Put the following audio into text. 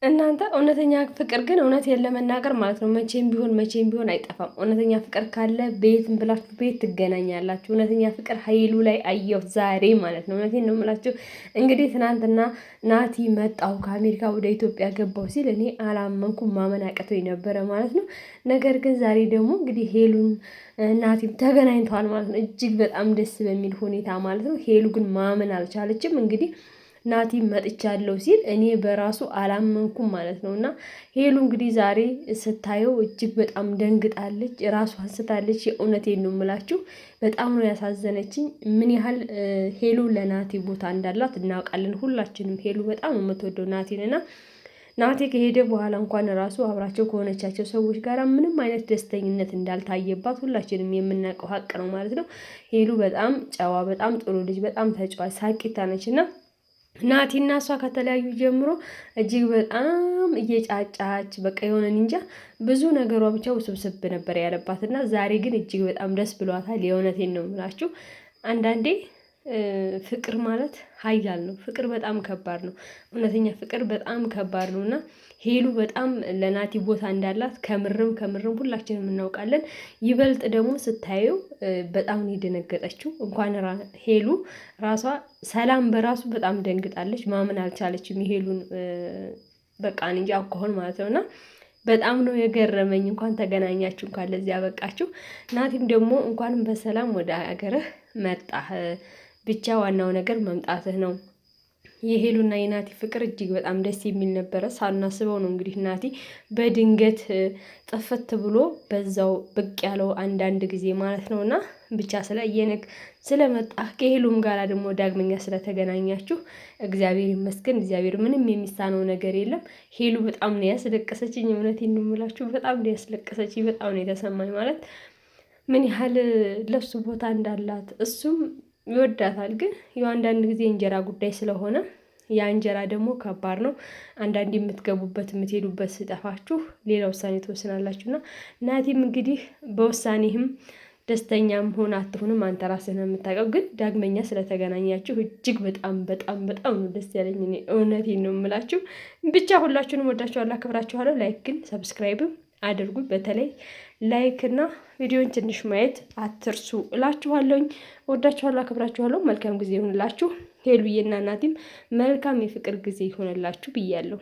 እናንተ እውነተኛ ፍቅር ግን እውነቴን ለመናገር ማለት ነው መቼም ቢሆን አይጠፋም። እውነተኛ ፍቅር ካለ ቤትም ብላችሁ ቤት ትገናኛላችሁ። እውነተኛ ፍቅር ኃይሉ ላይ አየሁ ዛሬ ማለት ነው። እውነቴን ነው የምላችሁ። እንግዲህ ትናንትና ናቲ መጣሁ ከአሜሪካ ወደ ኢትዮጵያ ገባሁ ሲል እኔ አላመንኩም፣ ማመን አቅቶኝ ነበረ ማለት ነው። ነገር ግን ዛሬ ደግሞ እንግዲህ ሄሉን ናቲም ተገናኝተዋል ማለት ነው። እጅግ በጣም ደስ በሚል ሁኔታ ማለት ነው። ሄሉ ግን ማመን አልቻለችም እንግዲህ ናቲ መጥቻለሁ ሲል እኔ በራሱ አላመንኩም ማለት ነው። እና ሄሉ እንግዲህ ዛሬ ስታየው እጅግ በጣም ደንግጣለች፣ ራሷን ስታለች። የእውነቴን ነው የምላችሁ፣ በጣም ነው ያሳዘነችኝ። ምን ያህል ሄሉ ለናቲ ቦታ እንዳላት እናውቃለን ሁላችንም። ሄሉ በጣም የምትወደው ናቲን እና ናቲ ከሄደ በኋላ እንኳን ራሱ አብራቸው ከሆነቻቸው ሰዎች ጋር ምንም አይነት ደስተኝነት እንዳልታየባት ሁላችንም የምናውቀው ሀቅ ነው ማለት ነው። ሄሉ በጣም ጨዋ፣ በጣም ጥሩ ልጅ፣ በጣም ተጫዋች ሳቂታ ነች እና ናቲና እሷ ከተለያዩ ጀምሮ እጅግ በጣም እየጫጫች በቃ የሆነ እንጃ ብዙ ነገሯ ብቻ ውስብስብ ነበር ያለባት እና ዛሬ ግን እጅግ በጣም ደስ ብሏታል። የእውነቴን ነው የምላችሁ። አንዳንዴ ፍቅር ማለት ኃያል ነው። ፍቅር በጣም ከባድ ነው። እውነተኛ ፍቅር በጣም ከባድ ነው እና ሄሉ በጣም ለናቲ ቦታ እንዳላት ከምርም ሁላችንም እናውቃለን። ይበልጥ ደግሞ ስታየው በጣም ነው የደነገጠችው። እንኳን ሄሉ ራሷ ሰላም በራሱ በጣም ደንግጣለች። ማመን አልቻለችም የሄሉን በቃ እንጂ አኳኋን ማለት ነው እና በጣም ነው የገረመኝ። እንኳን ተገናኛችሁ፣ እንኳን ለዚህ ያበቃችሁ። ናቲም ደግሞ እንኳንም በሰላም ወደ ሀገርህ መጣህ፣ ብቻ ዋናው ነገር መምጣትህ ነው። የሄሉና የናቲ ፍቅር እጅግ በጣም ደስ የሚል ነበረ። ሳናስበው ነው እንግዲህ ናቲ በድንገት ጥፍት ብሎ በዛው ብቅ ያለው አንዳንድ ጊዜ ማለት ነው እና ብቻ ስለመጣ ከሄሉም ጋር ደግሞ ዳግመኛ ስለተገናኛችሁ እግዚአብሔር ይመስገን። እግዚአብሔር ምንም የሚሳነው ነገር የለም። ሄሉ በጣም ነው ያስለቀሰችኝ። እውነቴን ነው የምላችሁ፣ በጣም ነው ያስለቀሰችኝ። በጣም ነው የተሰማኝ ማለት ምን ያህል ለሱ ቦታ እንዳላት እሱም ይወዳታል። ግን ያው አንዳንድ ጊዜ እንጀራ ጉዳይ ስለሆነ ያ እንጀራ ደግሞ ከባድ ነው። አንዳንድ የምትገቡበት የምትሄዱበት ስጠፋችሁ ሌላ ውሳኔ ትወስናላችሁና ናቲም እንግዲህ በውሳኔህም ደስተኛም ሆነ አትሆንም አንተ ራስህ ነው የምታውቀው። ግን ዳግመኛ ስለተገናኛችሁ እጅግ በጣም በጣም በጣም ነው ደስ ያለኝ። እኔ እውነቴን ነው የምላችሁ። ብቻ ሁላችሁንም ወዳችኋለሁ፣ አክብራችኋለሁ። ላይክ ግን ሰብስክራይብም አድርጉ። በተለይ ላይክ እና ቪዲዮን ትንሽ ማየት አትርሱ እላችኋለሁኝ። ወዳችኋለሁ፣ አክብራችኋለሁ። መልካም ጊዜ ይሁንላችሁ። ሄሉዬና ናቲም መልካም የፍቅር ጊዜ ይሆንላችሁ ብያለሁ።